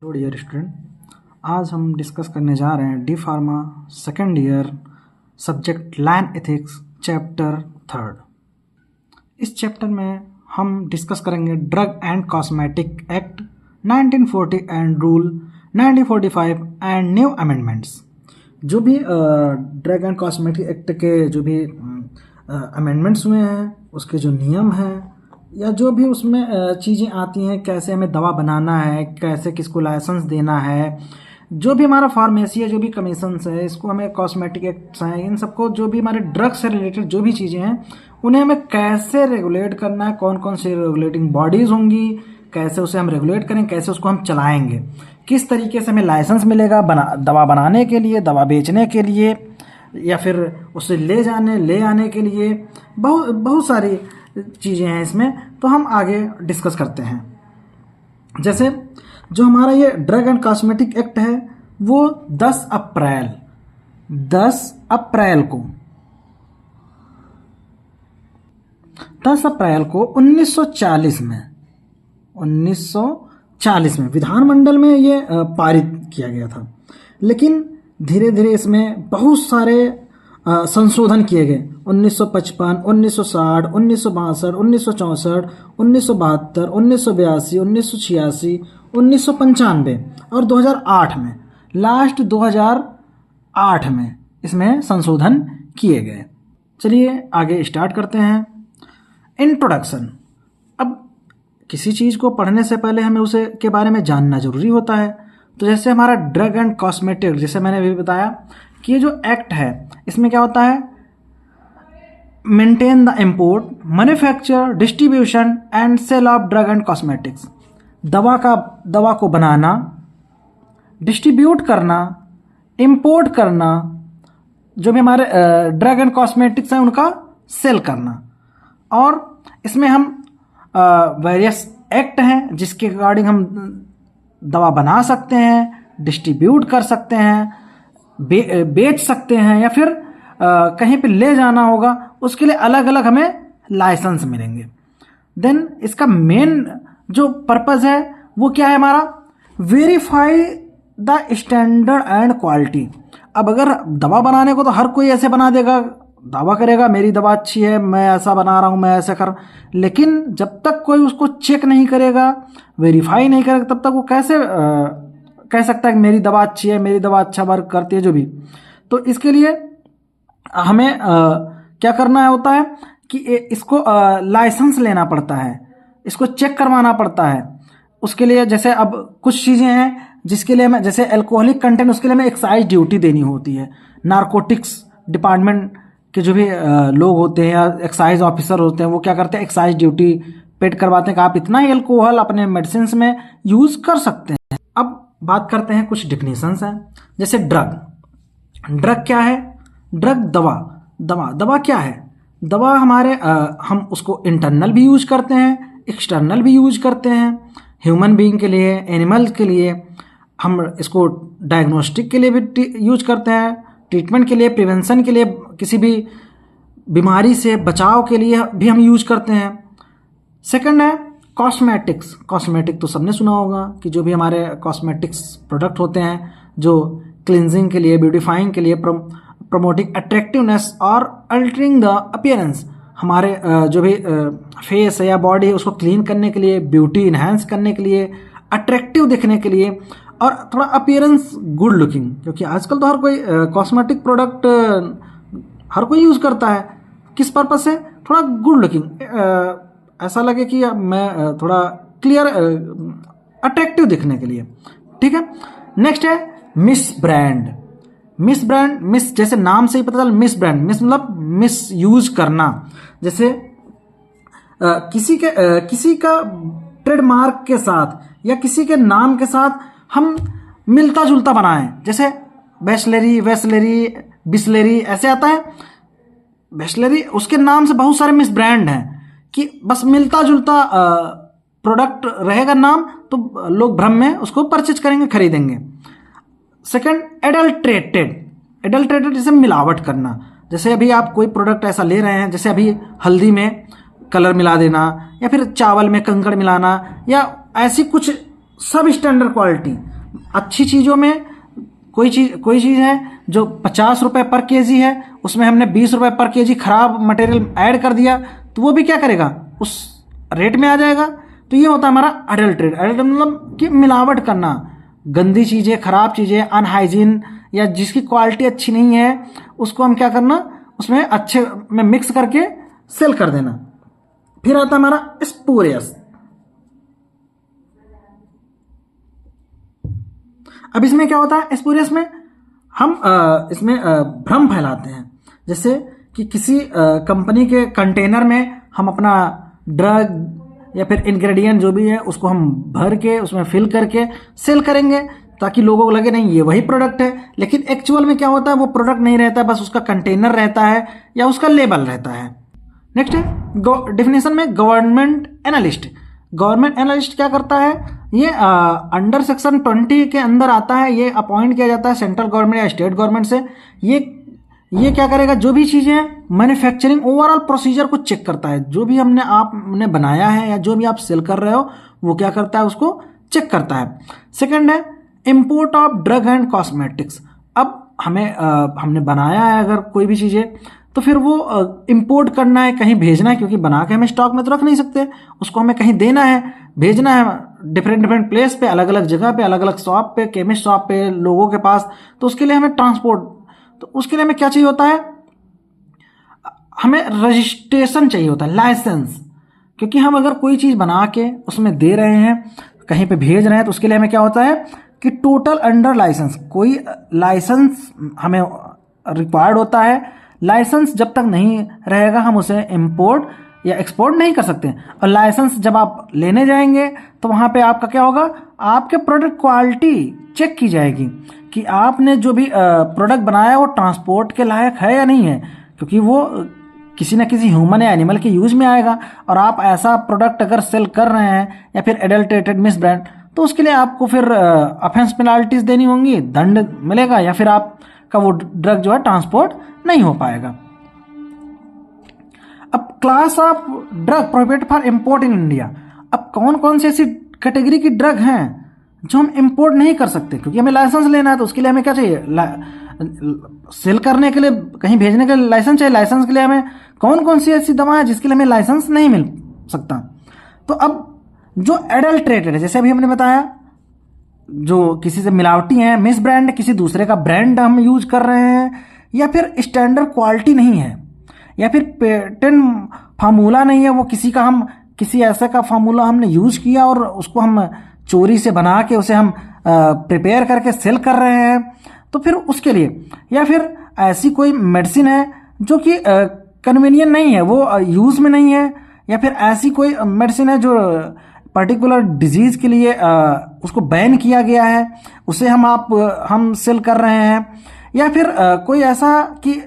Hello dear student, आज हम discuss करने जा रहे हैं D pharma second year subject land ethics chapter 3। इस चैप्टर में हम डिस्कस करेंगे drug and cosmetic act 1940 and rule 1945 and new amendments. जो भी ड्रग एंड कॉस्मेटिक एक्ट के जो भी अमेंडमेंट्स हुए हैं, उसके जो नियम हैं या जो भी उसमें चीज़ें आती हैं, कैसे हमें दवा बनाना है, कैसे किसको लाइसेंस देना है, जो भी हमारा फार्मेसी है, जो भी कमीशंस है, इसको हमें कॉस्मेटिक एक्ट्स हैं, इन सबको जो भी हमारे ड्रग से रिलेटेड जो भी चीज़ें हैं उन्हें हमें कैसे रेगुलेट करना है, कौन कौन सी रेगुलेटिंग बॉडीज़ होंगी, कैसे उसे हम रेगुलेट करें, कैसे उसको हम चलाएंगे, किस तरीके से हमें लाइसेंस मिलेगा दवा बनाने के लिए, दवा बेचने के लिए या फिर उसे ले आने के लिए। बहुत सारी चीज़ें हैं इसमें, तो हम आगे डिस्कस करते हैं। जैसे जो हमारा ये ड्रग एंड कॉस्मेटिक एक्ट है वो 10 अप्रैल को 1940 में विधानमंडल में ये पारित किया गया था। लेकिन धीरे धीरे इसमें बहुत सारे संशोधन किए गए। 1955, 1960, 1962, 1964, 1972, 1982, 1986, 1995 और 2008 में, लास्ट 2008 में इसमें संशोधन किए गए। चलिए आगे स्टार्ट करते हैं। इंट्रोडक्शन। अब किसी चीज़ को पढ़ने से पहले हमें उसे के बारे में जानना जरूरी होता है। तो जैसे हमारा ड्रग एंड कॉस्मेटिक, जैसे मैंने अभी बताया कि ये जो एक्ट है इसमें क्या होता है, maintain the import, manufacture, distribution and sale of drug and cosmetics. दवा को बनाना, डिस्ट्रीब्यूट करना, इंपोर्ट करना, जो भी हमारे ड्रग एंड कॉस्मेटिक्स हैं उनका सेल करना। और इसमें हम वेरियस एक्ट हैं जिसके अकॉर्डिंग हम दवा बना सकते हैं, डिस्ट्रीब्यूट कर सकते हैं, बेच सकते हैं या फिर कहीं पे ले जाना होगा, उसके लिए अलग अलग हमें लाइसेंस मिलेंगे। देन इसका मेन जो पर्पस है वो क्या है हमारा, verify the standard and quality. अब अगर दवा बनाने को तो हर कोई ऐसे बना देगा, दावा करेगा मेरी दवा अच्छी है, मैं ऐसा बना रहा हूँ, मैं ऐसा कर, लेकिन जब तक कोई उसको चेक नहीं करेगा, वेरीफाई नहीं करेगा, तब तक वो कैसे कह सकता है कि मेरी दवा अच्छी है, मेरी दवा अच्छा वर्क करती है, जो भी। तो इसके लिए हमें क्या करना होता है कि इसको लाइसेंस लेना पड़ता है, इसको चेक करवाना पड़ता है। उसके लिए जैसे अब कुछ चीज़ें हैं जिसके लिए हमें, जैसे अल्कोहलिक कंटेंट, उसके लिए हमें एक्साइज ड्यूटी देनी होती है। नारकोटिक्स डिपार्टमेंट के जो भी लोग होते हैं या एक्साइज ऑफिसर होते हैं, वो क्या करते हैं, एक्साइज ड्यूटी पेड करवाते हैं कि आप इतना ही अल्कोहल अपने मेडिसिन में यूज़ कर सकते हैं। अब बात करते हैं, कुछ डिफिनीशंस हैं। जैसे ड्रग क्या है, ड्रग दवा क्या है, दवा हमारे हम उसको इंटरनल भी यूज करते हैं, एक्सटर्नल भी यूज करते हैं, ह्यूमन बीइंग के लिए, एनिमल के लिए, हम इसको डायग्नोस्टिक के लिए भी यूज करते हैं, ट्रीटमेंट के लिए, प्रिवेंशन के लिए, किसी भी बीमारी से बचाव के लिए भी हम यूज करते हैं। सेकंड है कॉस्मेटिक्स। कॉस्मेटिक तो सबने सुना होगा कि जो भी हमारे कॉस्मेटिक्स प्रोडक्ट होते हैं, जो क्लिनजिंग के लिए, ब्यूटिफाइंग के लिए, प्रमोटिंग अट्रैक्टिवनेस और अल्टरिंग द अपीयरेंस, हमारे जो भी फेस है या बॉडी है उसको क्लीन करने के लिए, ब्यूटी इन्हांस करने के लिए, अट्रैक्टिव दिखने के लिए और थोड़ा अपीयरेंस गुड लुकिंग। क्योंकि आजकल तो हर कोई कॉस्मेटिक प्रोडक्ट हर कोई यूज़ करता है, किस पर्पज से, थोड़ा गुड लुकिंग, ऐसा लगे कि मैं थोड़ा क्लियर, अट्रैक्टिव दिखने के लिए। ठीक है। नेक्स्ट है मिस ब्रांड। मिस जैसे नाम से ही पता चला, मिस ब्रांड, मिस मतलब मिस यूज करना। जैसे किसी का ट्रेडमार्क के साथ या किसी के नाम के साथ हम मिलता जुलता बनाएं, जैसे वेस्लरी, बिस्लेरी, ऐसे आता है। बिस्लेरी, उसके नाम से बहुत सारे मिस ब्रांड हैं कि बस मिलता जुलता प्रोडक्ट रहेगा नाम, तो लोग भ्रम में उसको परचेज करेंगे, खरीदेंगे। सेकंड एडल्ट्रेटेड जैसे मिलावट करना। जैसे अभी आप कोई प्रोडक्ट ऐसा ले रहे हैं, जैसे अभी हल्दी में कलर मिला देना या फिर चावल में कंकड़ मिलाना या ऐसी कुछ सब स्टैंडर्ड क्वालिटी अच्छी चीज़ों में कोई चीज़ है जो 50 रुपये पर केजी है, उसमें हमने 20 रुपये पर केजी खराब मटेरियल ऐड कर दिया, तो वो भी क्या करेगा, उस रेट में आ जाएगा। तो ये होता है हमारा अडल्ट्रेट। अडल्ट्रेट मतलब कि मिलावट करना, गंदी चीज़ें, खराब चीज़ें, अनहाइजीन या जिसकी क्वालिटी अच्छी नहीं है उसको हम क्या करना, उसमें अच्छे में मिक्स करके सेल कर देना। फिर आता है हमारा स्पूरियस। अब इसमें क्या होता है, स्पूरियस में हम इसमें भ्रम फैलाते हैं। जैसे कि किसी कंपनी के कंटेनर में हम अपना ड्रग या फिर इंग्रेडिएंट जो भी है उसको हम भर के उसमें फिल करके सेल करेंगे ताकि लोगों को लगे नहीं ये वही प्रोडक्ट है, लेकिन एक्चुअल में क्या होता है, वो प्रोडक्ट नहीं रहता, बस उसका कंटेनर रहता है या उसका लेबल रहता है। नेक्स्ट है डिफिनेशन में गवर्नमेंट एनालिस्ट। गवर्नमेंट एनालिस्ट क्या करता है, ये अंडर सेक्शन 20 के अंदर आता है, ये अपॉइंट किया जाता है सेंट्रल गवर्नमेंट या स्टेट गवर्नमेंट से। ये क्या करेगा, जो भी चीज़ें मैन्युफैक्चरिंग ओवरऑल प्रोसीजर को चेक करता है, जो भी आपने बनाया है या जो भी आप सेल कर रहे हो वो क्या करता है, उसको चेक करता है। सेकंड है import of drug and cosmetics. अब हमने बनाया है अगर कोई भी चीज़ें, तो फिर वो इंपोर्ट करना है, कहीं भेजना है, क्योंकि बना के हमें स्टॉक में तो रख नहीं सकते, उसको हमें कहीं देना है, भेजना है डिफरेंट प्लेस पे, अलग अलग जगह पे, अलग अलग शॉप पे, केमिस्ट शॉप पे, लोगों के पास। तो उसके लिए हमें ट्रांसपोर्ट, तो उसके लिए हमें क्या चाहिए होता है, हमें रजिस्ट्रेशन चाहिए होता है, लाइसेंस। क्योंकि हम अगर कोई चीज़ बना के उसमें दे रहे हैं, कहीं पे भेज रहे हैं, तो उसके लिए हमें क्या होता है कि टोटल अंडर लाइसेंस, कोई लाइसेंस हमें रिक्वायर्ड होता है। लाइसेंस जब तक नहीं रहेगा हम उसे इंपोर्ट या एक्सपोर्ट नहीं कर सकते। और लाइसेंस जब आप लेने जाएंगे तो वहाँ पे आपका क्या होगा, आपके प्रोडक्ट क्वालिटी चेक की जाएगी कि आपने जो भी प्रोडक्ट बनाया वो ट्रांसपोर्ट के लायक है या नहीं है, क्योंकि वो किसी न किसी ह्यूमन या एनिमल के यूज में आएगा। और आप ऐसा प्रोडक्ट अगर सेल कर रहे हैं या फिर एडल्टेटेड मिस ब्रांड, तो उसके लिए आपको फिर ऑफेंस पेनाल्टीज देनी होंगी, दंड मिलेगा, या फिर आपका वो ड्रग जो है ट्रांसपोर्ट नहीं हो पाएगा। अब class of drug prohibited for import in India. अब कौन कौन सी ऐसी कैटेगरी की ड्रग हैं जो हम इंपोर्ट नहीं कर सकते, क्योंकि हमें लाइसेंस लेना है, तो उसके लिए हमें क्या चाहिए, सेल करने के लिए, कहीं भेजने के लिए लाइसेंस चाहिए। लाइसेंस के लिए हमें कौन कौन सी ऐसी दवा है जिसके लिए हमें लाइसेंस नहीं मिल सकता। तो अब जो एडल्ट्रेटेड है, जैसे अभी हमने बताया, जो किसी से मिलावटी है, मिस ब्रांड, किसी दूसरे का ब्रांड हम यूज कर रहे हैं, या फिर स्टैंडर्ड क्वालिटी नहीं है, या फिर पेटेंट फार्मूला नहीं है, वो किसी ऐसे का फार्मूला हमने यूज किया और उसको हम चोरी से बना के उसे हम प्रिपेयर करके सेल कर रहे हैं, तो फिर उसके लिए, या फिर ऐसी कोई मेडिसिन है जो कि कन्वीनियंट नहीं है, वो यूज में नहीं है, या फिर ऐसी कोई मेडिसिन है जो पर्टिकुलर डिजीज के लिए उसको बैन किया गया है, उसे हम सेल कर रहे हैं, या फिर कोई ऐसा कि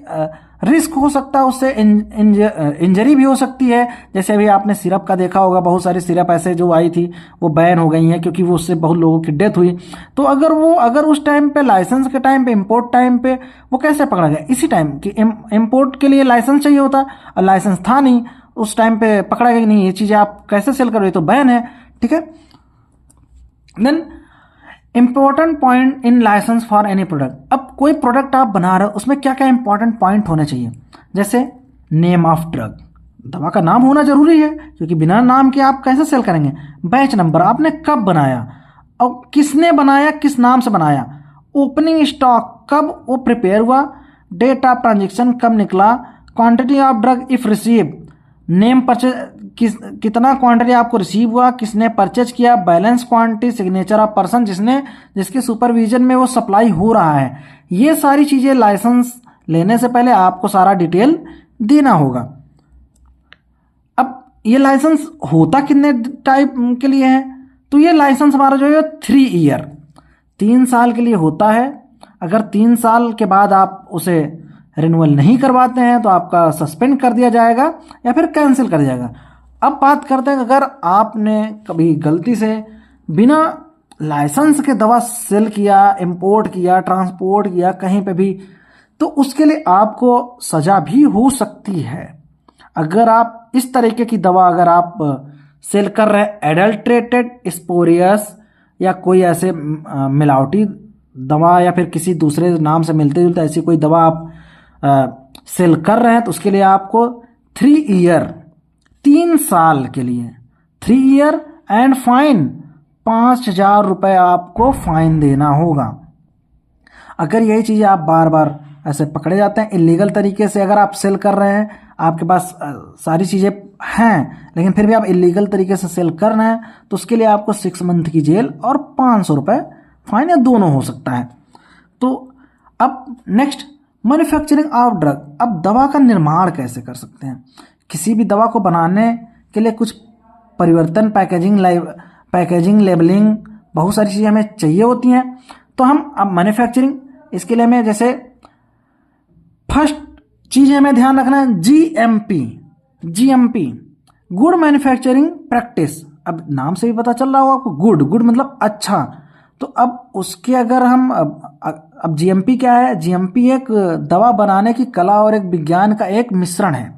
रिस्क हो सकता है, उससे इंजरी भी हो सकती है। जैसे अभी आपने सिरप का देखा होगा, बहुत सारी सिरप ऐसे जो आई थी वो बैन हो गई हैं क्योंकि वो उससे बहुत लोगों की डेथ हुई। तो अगर उस टाइम पे, लाइसेंस के टाइम पे, इंपोर्ट टाइम पे वो कैसे पकड़ा गया, इसी टाइम कि इंपोर्ट के लिए लाइसेंस चाहिए होता और लाइसेंस था नहीं, उस टाइम पे पकड़ा गया कि नहीं ये चीज़ें आप कैसे सेल कर रहे हो, तो बैन है, ठीक है। Then important point in license for any product. अब कोई प्रोडक्ट आप बना रहे हो, उसमें क्या क्या इंपॉर्टेंट पॉइंट होने चाहिए, जैसे नेम ऑफ ड्रग, दवा का नाम होना जरूरी है, क्योंकि बिना नाम के आप कैसे सेल करेंगे। बैच नंबर, आपने कब बनाया और किसने बनाया, किस नाम से बनाया। ओपनिंग स्टॉक, कब वो प्रिपेयर हुआ। डेट ऑफ ट्रांजेक्शन, कब निकला। Quantity of drug if receive, name purchase, कितना क्वांटिटी आपको रिसीव हुआ, किसने परचेज किया। Balance quantity, signature of person जिसके सुपरविजन में वो सप्लाई हो रहा है। ये सारी चीज़ें लाइसेंस लेने से पहले आपको सारा डिटेल देना होगा। अब ये लाइसेंस होता कितने टाइप के लिए है, तो ये लाइसेंस हमारा जो है 3 ईयर, 3 साल के लिए होता है। अगर 3 साल के बाद आप उसे रिन्यूअल नहीं करवाते हैं तो आपका सस्पेंड कर दिया जाएगा या फिर कैंसिल कर दिया जाएगा। अब बात करते हैं, अगर आपने कभी गलती से बिना लाइसेंस के दवा सेल किया, इंपोर्ट किया, ट्रांसपोर्ट किया कहीं पे भी, तो उसके लिए आपको सजा भी हो सकती है। अगर आप इस तरीके की दवा अगर आप सेल कर रहे हैं, एडल्ट्रेटेड, स्पोरियस या कोई ऐसे मिलावटी दवा या फिर किसी दूसरे नाम से मिलते जुलते ऐसी कोई दवा आप सेल कर रहे हैं तो उसके लिए आपको 3 ईयर 3 साल के लिए 3 ईयर एंड फाइन 5,000 रुपये आपको फाइन देना होगा। अगर यही चीज़ें आप बार बार ऐसे पकड़े जाते हैं इलीगल तरीके से, अगर आप सेल कर रहे हैं, आपके पास सारी चीज़ें हैं लेकिन फिर भी आप इलीगल तरीके से सेल कर रहे हैं तो उसके लिए आपको 6 मंथ की जेल और 500 रुपये फाइन या दोनों हो सकता है। तो अब नेक्स्ट, मैन्युफैक्चरिंग ऑफ ड्रग। अब दवा का निर्माण कैसे कर सकते हैं? किसी भी दवा को बनाने के लिए कुछ परिवर्तन, पैकेजिंग, लेबलिंग, बहुत सारी चीज़ें हमें चाहिए होती हैं। तो हम अब मैन्युफैक्चरिंग, इसके लिए हमें जैसे फर्स्ट चीज़ हमें ध्यान रखना है जीएमपी, गुड मैन्युफैक्चरिंग प्रैक्टिस। अब नाम से भी पता चल रहा होगा आपको, गुड मतलब अच्छा। तो अब उसके अगर हम अब जीएमपी क्या है? जीएमपी एक दवा बनाने की कला और एक विज्ञान का एक मिश्रण है।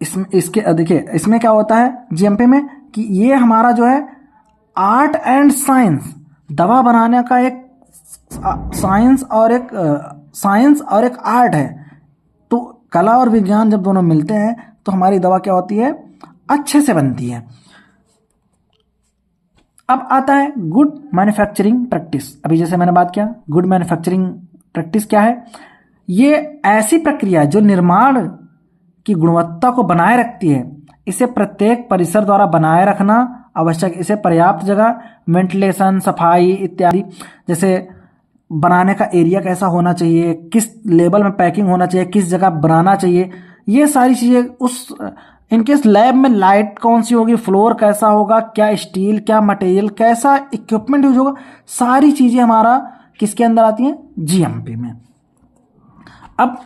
इसके देखिए इसमें क्या होता है जीएमपी में कि ये हमारा जो है आर्ट एंड साइंस, दवा बनाने का एक साइंस और एक आर्ट है। तो कला और विज्ञान जब दोनों मिलते हैं तो हमारी दवा क्या होती है? अच्छे से बनती है। अब आता है गुड मैन्युफैक्चरिंग प्रैक्टिस। अभी जैसे मैंने बात किया, गुड मैन्युफैक्चरिंग प्रैक्टिस क्या है? ये ऐसी प्रक्रिया जो निर्माण की गुणवत्ता को बनाए रखती है। इसे प्रत्येक परिसर द्वारा बनाए रखना आवश्यक। इसे पर्याप्त जगह, वेंटिलेशन, सफाई इत्यादि, जैसे बनाने का एरिया कैसा होना चाहिए, किस लेवल में पैकिंग होना चाहिए, किस जगह बनाना चाहिए, ये सारी चीज़ें उस इनकेस लैब में लाइट कौन सी होगी, फ्लोर कैसा होगा, क्या स्टील, क्या मटेरियल, कैसा इक्विपमेंट यूज होगा, सारी चीज़ें हमारा किसके अंदर आती हैं? जीएमपी में। अब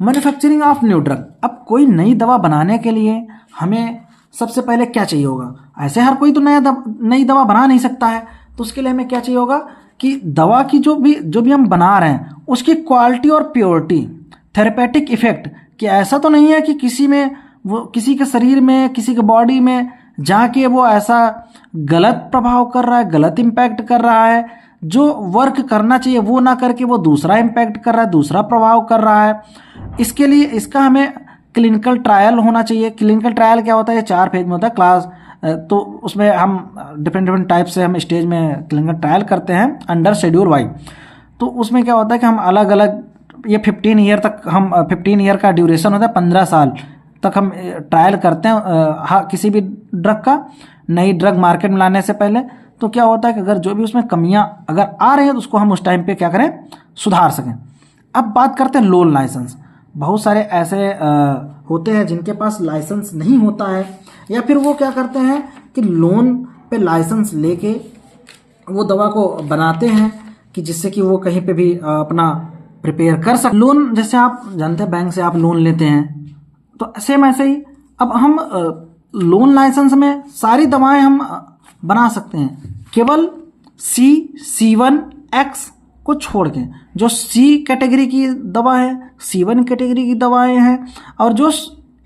मैन्युफैक्चरिंग ऑफ न्यू ड्रग। अब कोई नई दवा बनाने के लिए हमें सबसे पहले क्या चाहिए होगा? ऐसे हर कोई तो नई दवा बना नहीं सकता है। तो उसके लिए हमें क्या चाहिए होगा कि दवा की जो भी हम बना रहे हैं उसकी क्वालिटी और प्योरिटी, थेरेपेटिक इफेक्ट, कि ऐसा तो नहीं है कि किसी के शरीर में, किसी के बॉडी में जाके वो ऐसा गलत प्रभाव कर रहा है, गलत इम्पैक्ट कर रहा है, जो वर्क करना चाहिए वो ना करके वो दूसरा इम्पैक्ट कर रहा है, दूसरा प्रभाव कर रहा है। इसके लिए इसका हमें क्लिनिकल ट्रायल होना चाहिए। क्लिनिकल ट्रायल क्या होता है? 4 फेज में होता है क्लास। तो उसमें हम डिफरेंट टाइप से हम स्टेज में क्लिनिकल ट्रायल करते हैं अंडर शेड्यूल वाइज। तो उसमें क्या होता है कि हम अलग अलग, ये 15 ईयर तक, हम 15 ईयर का ड्यूरेशन होता है, 15 साल तक हम ट्रायल करते हैं किसी भी ड्रग का, नई ड्रग मार्केट में लाने से पहले। तो क्या होता है कि अगर जो भी उसमें कमियां अगर आ रही हैं तो उसको हम उस टाइम पे क्या करें? सुधार सकें। अब बात करते हैं लोन लाइसेंस। बहुत सारे ऐसे होते हैं जिनके पास लाइसेंस नहीं होता है, या फिर वो क्या करते हैं कि लोन पे लाइसेंस लेके वो दवा को बनाते हैं कि जिससे कि वो कहीं पे भी अपना प्रिपेयर कर सके। लोन जैसे आप जानते हैं बैंक से आप लोन लेते हैं, तो सेम ऐसे ही अब हम लोन लाइसेंस में सारी दवाएं हम बना सकते हैं, केवल C1X को छोड़ के। जो C कैटेगरी की दवा है, C1 कैटेगरी की दवाएं हैं, और जो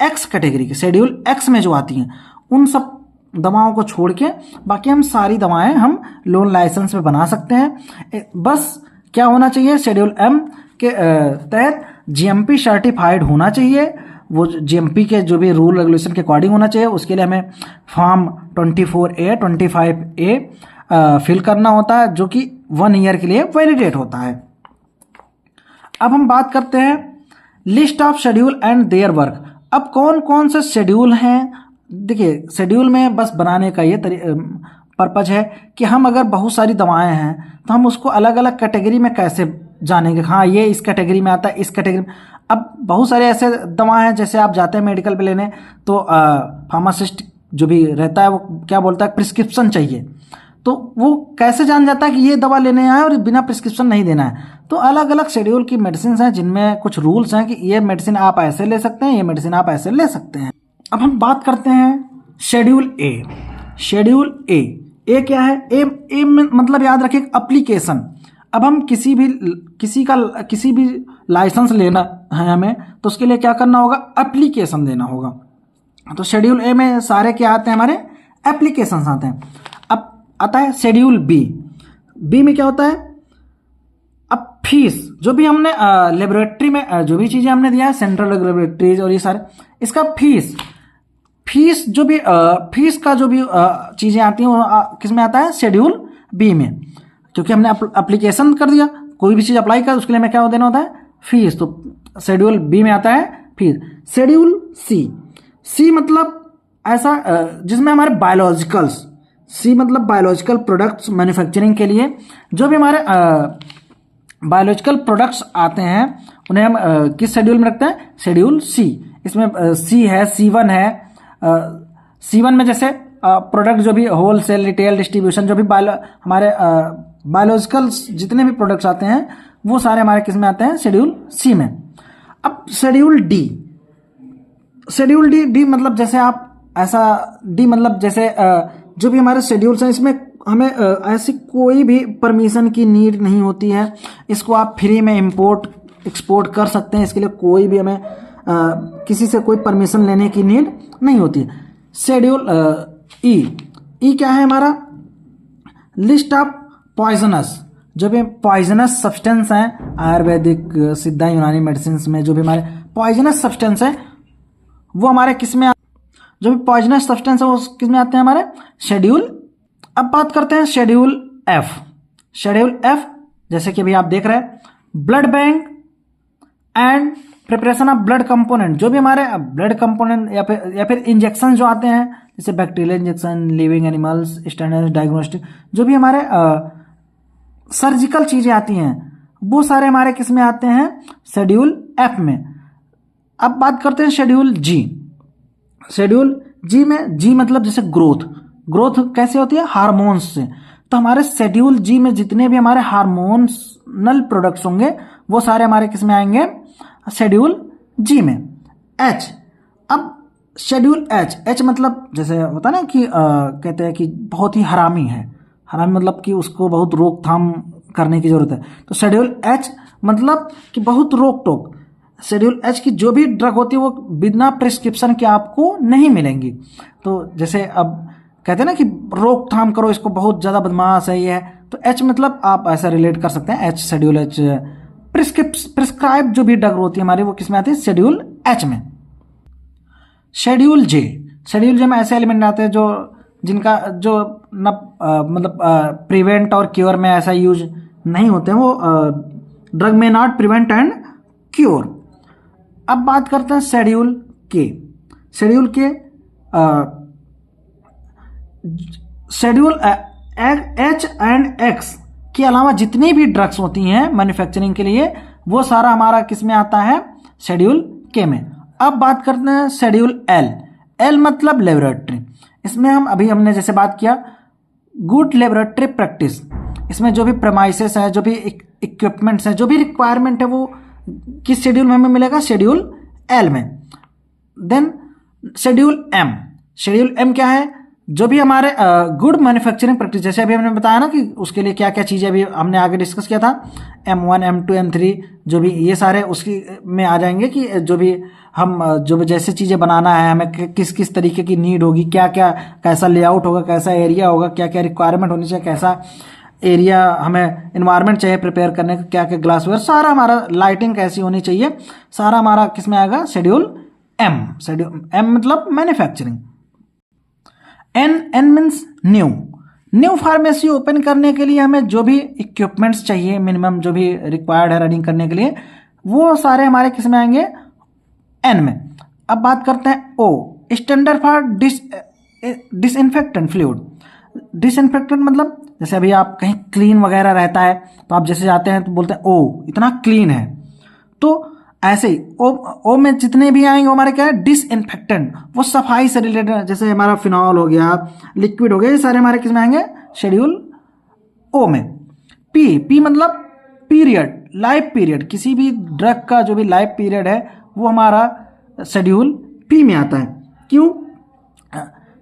X कैटेगरी के शेड्यूल X में जो आती हैं उन सब दवाओं को छोड़ के बाकी हम सारी दवाएं हम लोन लाइसेंस में बना सकते हैं। बस क्या होना चाहिए? शेड्यूल M के तहत GMP सर्टिफाइड होना चाहिए। वो GMP के जो भी रूल रेगुलेशन के अकॉर्डिंग होना चाहिए। उसके लिए हमें फॉर्म 24A 25A फिल करना होता है, जो कि 1 ईयर के लिए वैलिडेट होता है। अब हम बात करते हैं list of schedule and their work. अब कौन कौन से शेड्यूल हैं? देखिए, शेड्यूल में बस बनाने का ये पर्पज है कि हम अगर बहुत सारी दवाएं हैं तो हम उसको अलग अलग कैटेगरी में कैसे जानेंगे। हाँ, ये इस कैटेगरी में आता है, इस कैटेगरी में। अब बहुत सारे ऐसे दवाएं हैं, जैसे आप जाते हैं मेडिकल पे लेने, तो फार्मासिस्ट जो भी रहता है वो क्या बोलता है? प्रिस्क्रिप्शन चाहिए। तो वो कैसे जान जाता है कि ये दवा लेने आए और बिना प्रिस्क्रिप्शन नहीं देना है? तो अलग अलग शेड्यूल की मेडिसिन हैं जिनमें कुछ रूल्स हैं कि ये मेडिसिन आप ऐसे ले सकते हैं, ये मेडिसिन आप ऐसे ले सकते हैं। अब हम बात करते हैं शेड्यूल ए। शेड्यूल ए क्या है? ए मतलब याद रखिए एप्लीकेशन। अब हम किसी भी लाइसेंस लेना है हमें, तो उसके लिए क्या करना होगा? एप्लीकेशन देना होगा। तो शेड्यूल ए में सारे क्या आते हैं? हमारे एप्लीकेशंस आते हैं। अब आता है शेड्यूल बी। बी में क्या होता है, अब फीस जो भी हमने लेबोरेटरी में जो भी चीज़ें हमने दिया है, सेंट्रल लेबोरेटरीज और ये सारे, इसका फीस जो भी फीस का जो भी चीज़ें आती हैं वो किस में आता है, शेड्यूल बी में। क्योंकि हमने एप्लीकेशन कर दिया, कोई भी चीज़ अप्लाई कर, उसके लिए हमें क्या देना होता है, फीस। तो शेड्यूल बी में आता है फीस। शेड्यूल सी मतलब ऐसा जिसमें हमारे बायोलॉजिकल्स, सी मतलब बायोलॉजिकल प्रोडक्ट्स मैन्युफैक्चरिंग के लिए जो भी हमारे बायोलॉजिकल प्रोडक्ट्स आते हैं उन्हें हम किस शेड्यूल में रखते हैं, शेड्यूल सी। इसमें सी है, C1 है। C1 में जैसे प्रोडक्ट जो भी होल सेल, रिटेल, डिस्ट्रीब्यूशन, जो भी हमारे बायोलॉजिकल जितने भी प्रोडक्ट्स आते हैं वो सारे हमारे किस में आते हैं, शेड्यूल सी में। अब शेड्यूल डी मतलब जैसे आप ऐसा डी मतलब जैसे जो भी हमारे शेड्यूल्स हैं इसमें हमें ऐसी कोई भी परमिशन की नीड नहीं होती है। इसको आप फ्री में इंपोर्ट एक्सपोर्ट कर सकते हैं, इसके लिए कोई भी हमें किसी से कोई परमिशन लेने की नीड नहीं होती है। शेड्यूल ई क्या है हमारा, लिस्ट ऑफ पॉइजनस, जो भी पॉइजनस सब्सटेंस हैं आयुर्वेदिक, सिद्धा, यूनानी मेडिसिन में जो भी हमारे पॉइजनस सब्सटेंस है वो हमारे किस में, जो भी पॉइजनस सब्सटेंस है वो किस में आते हैं, हमारे शेड्यूल। अब बात करते हैं शेड्यूल एफ। शेड्यूल एफ जैसे कि अभी आप देख रहे हैं, blood bank and preparation of blood component, जो भी हमारे ब्लड कंपोनेंट या फिर इंजेक्शन जो आते हैं, जैसे bacterial injection, living animals, standard diagnostic, जो भी हमारे सर्जिकल चीजें आती हैं वो सारे हमारे किस में आते हैं, शेड्यूल एफ में। अब बात करते हैं शेड्यूल जी। शेड्यूल जी में, जी मतलब जैसे ग्रोथ कैसे होती है, हार्मोन्स से। तो हमारे शेड्यूल जी में जितने भी हमारे हार्मोनल प्रोडक्ट्स होंगे वो सारे हमारे किस में आएंगे, शेड्यूल जी में। एच, अब शेड्यूल एच मतलब जैसे होता है ना कि कहते हैं कि बहुत ही हरामी है, हरामी मतलब कि उसको बहुत रोकथाम करने की जरूरत है। तो शेड्यूल एच मतलब कि बहुत रोक टोक। शेड्यूल एच की जो भी ड्रग होती है वो बिना प्रिस्क्रिप्शन के आपको नहीं मिलेंगी। तो जैसे अब कहते हैं ना कि रोकथाम करो इसको, बहुत ज़्यादा बदमाश है ये है, तो एच मतलब आप ऐसा रिलेट कर सकते हैं, एच शेड्यूल एच। प्रिस्क्राइब जो भी ड्रग होती है हमारी वो किस में आती है, शेड्यूल एच में। शेड्यूल जे में ऐसे एलिमेंट आते हैं जो जिनका जो न मतलब प्रिवेंट और क्योर में ऐसा यूज नहीं होते हैं, वो ड्रग में नॉट प्रिवेंट एंड क्योर। अब बात करते हैं शेड्यूल के। शेड्यूल एच एंड एक्स के अलावा जितनी भी ड्रग्स होती हैं मैन्युफैक्चरिंग के लिए वो सारा हमारा किस में आता है, शेड्यूल के में। अब बात करते हैं शेड्यूल एल मतलब लेबोरेटरी। इसमें हमने जैसे बात किया गुड लेबोरेटरी प्रैक्टिस, इसमें जो भी प्रेमाइसेस है, जो भी इक्विपमेंट्स हैं, जो भी रिक्वायरमेंट है वो किस शेड्यूल में हमें मिलेगा, शेड्यूल एल में। देन शेड्यूल एम क्या है, जो भी हमारे गुड मैन्युफैक्चरिंग प्रैक्टिस, जैसे अभी हमने बताया ना कि उसके लिए क्या क्या चीज़ें अभी हमने आगे डिस्कस किया था, M1 M2 M3 जो भी ये सारे उसकी में आ जाएंगे कि जो भी हम जो भी जैसे चीज़ें बनाना है हमें किस किस तरीके की नीड होगी, क्या क्या कैसा लेआउट होगा, कैसा एरिया होगा, क्या क्या रिक्वायरमेंट होनी चाहिए, कैसा एरिया हमें इन्वायरमेंट चाहिए प्रिपेयर करने का, क्या क्या ग्लासवेयर, सारा हमारा लाइटिंग कैसी होनी चाहिए, सारा हमारा किस में आएगा, शेड्यूल एम। शेड्यूल एम मतलब manufacturing. N means new pharmacy open करने के लिए हमें जो भी इक्विपमेंट्स चाहिए मिनिमम जो भी रिक्वायर्ड है रनिंग करने के लिए वो सारे हमारे किस में आएंगे, एन में। अब बात करते हैं O, standard for disinfectant fluid. Disinfectant मतलब जैसे अभी आप कहीं क्लीन वगैरह रहता है तो आप जैसे जाते हैं तो बोलते हैं ओ इतना क्लीन है, तो ऐसे ही ओ में जितने भी आएंगे वो हमारे क्या है, डिसइंफेक्टेंट, वो सफाई से रिलेटेड, जैसे हमारा फिनॉल हो गया, लिक्विड हो गया, ये सारे हमारे किस में आएंगे, शेड्यूल ओ में। पी मतलब पीरियड, लाइफ पीरियड, किसी भी ड्रग का जो भी लाइफ पीरियड है वो हमारा शेड्यूल पी में आता है। क्यों,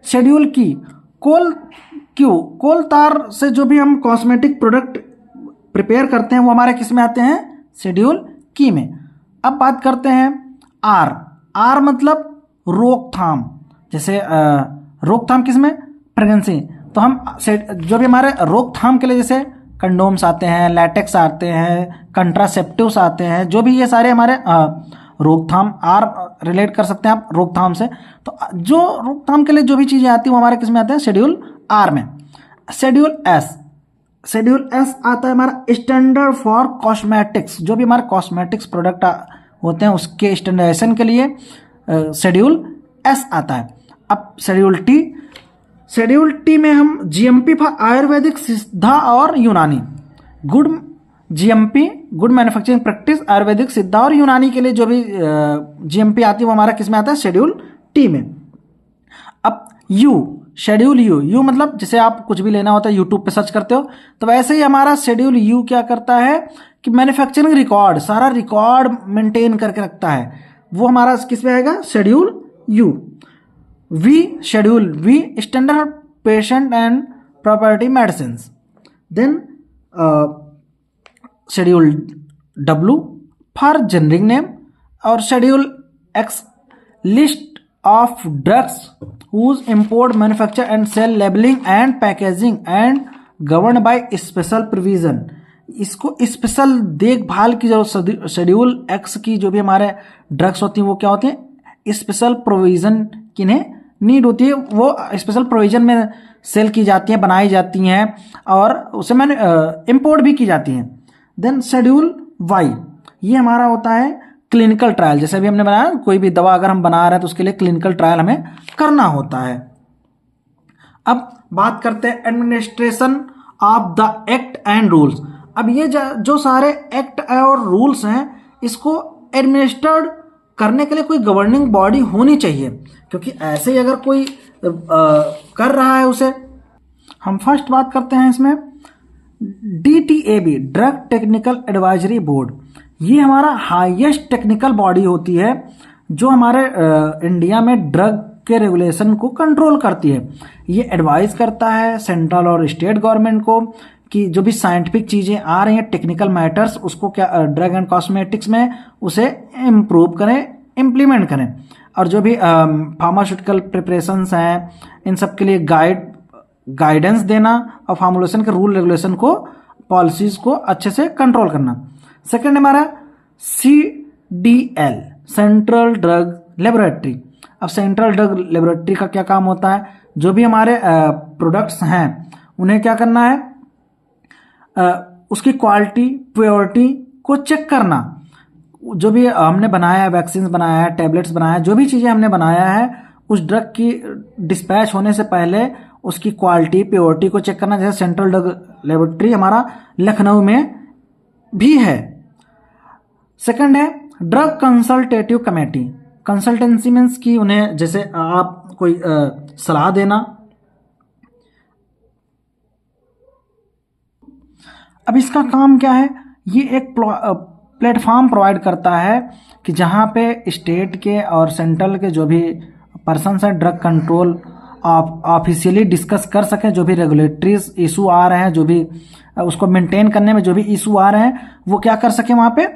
शेड्यूल की कोल तार से जो भी हम कॉस्मेटिक प्रोडक्ट प्रिपेयर करते हैं वो हमारे किस में आते हैं, शेड्यूल की में। अब बात करते हैं आर मतलब रोकथाम, जैसे रोकथाम किस में, प्रेगनेंसी, तो हम जो भी हमारे रोकथाम के लिए जैसे कंडोम्स आते हैं, लैटेक्स आते हैं, कंट्रासेप्टिव्स आते हैं, जो भी ये सारे हमारे रोकथाम आर रिलेट कर सकते हैं आप रोकथाम से। तो जो रोकथाम के लिए जो भी चीज़ें आती हैं वो हमारे किस में आते हैं, शेड्यूल आर में। शेड्यूल एस आता है हमारा स्टैंडर्ड फॉर कॉस्मेटिक्स, जो भी हमारे कॉस्मेटिक्स प्रोडक्ट होते हैं उसके स्टैंडर्डाइजेशन के लिए शेड्यूल एस आता है। अब शेड्यूल टी में हम जीएमपी फॉर आयुर्वेदिक, सिद्धा और यूनानी, good GMP good manufacturing practice, Ayurvedic, सिद्धा और यूनानी के लिए जो भी जीएमपी आती है वो हमारा किस में आता है, शेड्यूल टी में। अब शेड्यूल यू मतलब जैसे आप कुछ भी लेना होता है यूट्यूब पे सर्च करते हो, तो वैसे ही हमारा शेड्यूल यू क्या करता है कि मैन्युफैक्चरिंग रिकॉर्ड, सारा रिकॉर्ड मेंटेन करके रखता है, वो हमारा किस में आएगा, schedule U. Schedule V standard patient and property medicine. Then schedule W for generic name, और schedule X list of drugs whose import, manufacture and sale, labelling and packaging and govern by special provision. इसको special देखभाल की जो schedule x की जो भी हमारे drugs होती हैं वो क्या होती हैं, स्पेशल प्रोविजन किन्हें नीड होती है, वो स्पेशल प्रोविजन में सेल की जाती हैं, बनाई जाती हैं और उसे मैंने इम्पोर्ट भी की जाती हैं। देन शेड्यूल वाई, ये हमारा होता है क्लिनिकल ट्रायल, जैसे अभी हमने बनाया कोई भी दवा अगर हम बना रहे हैं तो उसके लिए क्लिनिकल ट्रायल हमें करना होता है। अब बात करते हैं administration of the act and rules. अब ये जो सारे एक्ट और रूल्स हैं इसको एडमिनिस्टर्ड करने के लिए कोई गवर्निंग बॉडी होनी चाहिए, क्योंकि ऐसे ही अगर कोई कर रहा है उसे, हम फर्स्ट बात करते हैं इसमें DTAB, drug technical advisory board. ये हमारा हाईएस्ट टेक्निकल बॉडी होती है जो हमारे इंडिया में ड्रग के रेगुलेशन को कंट्रोल करती है। ये एडवाइज करता है सेंट्रल और स्टेट गवर्नमेंट को कि जो भी साइंटिफिक चीज़ें आ रही हैं, टेक्निकल मैटर्स, उसको क्या ड्रग एंड कॉस्मेटिक्स में उसे इम्प्रूव करें, इम्प्लीमेंट करें। और जो भी फार्मास्यूटिकल प्रिपरेशंस हैं इन सब के लिए गाइडेंस देना और फार्मुलेशन के रूल रेगुलेशन को, पॉलिसीज को अच्छे से कंट्रोल करना। सेकंड हमारा CDL, सेंट्रल ड्रग लेबोरेटरी। अब सेंट्रल ड्रग लेबोरेटरी का क्या काम होता है, जो भी हमारे प्रोडक्ट्स हैं उन्हें क्या करना है, उसकी क्वालिटी प्योरिटी को चेक करना। जो भी हमने बनाया है, वैक्सीन बनाया है, टैबलेट्स बनाया है, जो भी चीज़ें हमने बनाया है उस ड्रग की डिस्पैच होने से पहले उसकी क्वालिटी प्योरिटी को चेक करना। जैसे सेंट्रल ड्रग लेबोरेटरी हमारा लखनऊ में भी है। सेकंड है drug consultative committee. Consultancy means की उन्हें जैसे आप कोई सलाह देना। अब इसका काम क्या है, ये एक प्लेटफॉर्म प्रोवाइड करता है कि जहाँ पे स्टेट के और सेंट्रल के जो भी पर्सन है ड्रग कंट्रोल ऑफिशियली डिस्कस कर सकें, जो भी रेगुलेटरीज इशू आ रहे हैं, जो भी उसको मेंटेन करने में जो भी इशू आ रहे हैं वो क्या कर सकें, वहाँ पे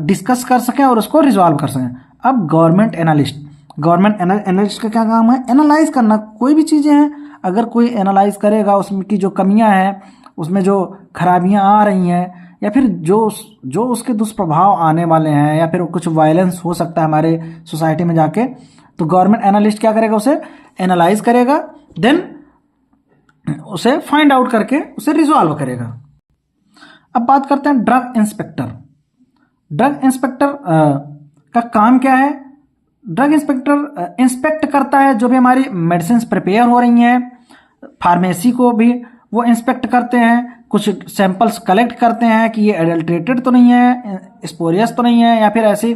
डिस्कस कर सकें और उसको रिजॉल्व कर सकें। अब गवर्नमेंट एनालिस्ट का क्या काम है, एनालाइज करना। कोई भी चीज़ें हैं अगर कोई एनालाइज करेगा उसमें की जो कमियां हैं, उसमें जो खराबियां आ रही हैं, या फिर जो उसके दुष्प्रभाव आने वाले हैं, या फिर कुछ वायलेंस हो सकता है हमारे सोसाइटी में जाके, तो गवर्नमेंट एनालिस्ट क्या करेगा, उसे एनालाइज करेगा, देन उसे फाइंड आउट करके उसे रिजॉल्व करेगा। अब बात करते हैं ड्रग इंस्पेक्टर। ड्रग इंस्पेक्टर का काम क्या है, ड्रग इंस्पेक्टर इंस्पेक्ट करता है जो भी हमारी मेडिसिन प्रिपेयर हो रही हैं, फार्मेसी को भी वो इंस्पेक्ट करते हैं, कुछ सैंपल्स कलेक्ट करते हैं कि ये एडल्ट्रेटेड तो नहीं है, स्पोरियस तो नहीं है, या फिर ऐसी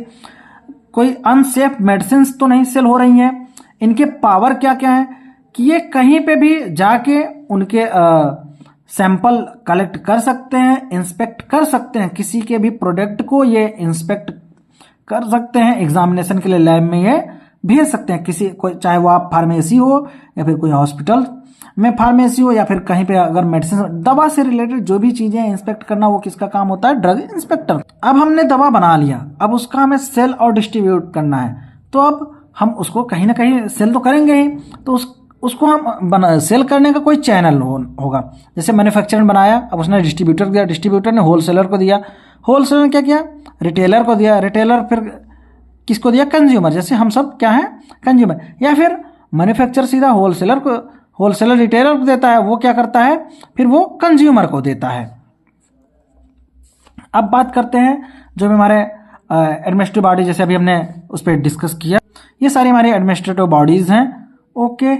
कोई अनसेफ मेडिसिन तो नहीं सेल हो रही हैं। इनके पावर क्या क्या है कि ये कहीं पे भी जाके उनके सैंपल कलेक्ट कर सकते हैं, इंस्पेक्ट कर सकते हैं, किसी के भी प्रोडक्ट को ये इंस्पेक्ट कर सकते हैं, एग्जामिनेशन के लिए लैब में ये भेज सकते हैं। किसी कोई, चाहे वो आप फार्मेसी हो या फिर कोई हॉस्पिटल में फार्मेसी हो, या फिर कहीं पे अगर मेडिसिन दवा से रिलेटेड जो भी चीजें इंस्पेक्ट करना, वो किसका काम होता है, ड्रग इंस्पेक्टर। अब हमने दवा बना लिया, अब उसका हमें सेल और डिस्ट्रीब्यूट करना है, तो अब हम उसको कहीं ना कहीं सेल तो करेंगे ही, तो उसको हम सेल करने का कोई चैनल होगा। जैसे मैन्युफैक्चरर बनाया, अब उसने डिस्ट्रीब्यूटर दिया, डिस्ट्रीब्यूटर ने होलसेलर को दिया, होलसेलर ने क्या किया, रिटेलर को दिया, रिटेलर फिर किसको दिया, कंज्यूमर। जैसे हम सब क्या है, कंज्यूमर। या फिर मैन्युफैक्चरर सीधा होलसेलर रिटेलर को देता है, वो क्या करता है, फिर वो कंज्यूमर को देता है। अब बात करते हैं जो भी हमारे एडमिनिस्ट्रेटिव बॉडी, जैसे अभी हमने उस पर डिस्कस किया, ये सारी हमारी एडमिनिस्ट्रेटिव बॉडीज़ हैं। Okay,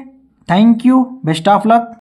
thank you, best of luck.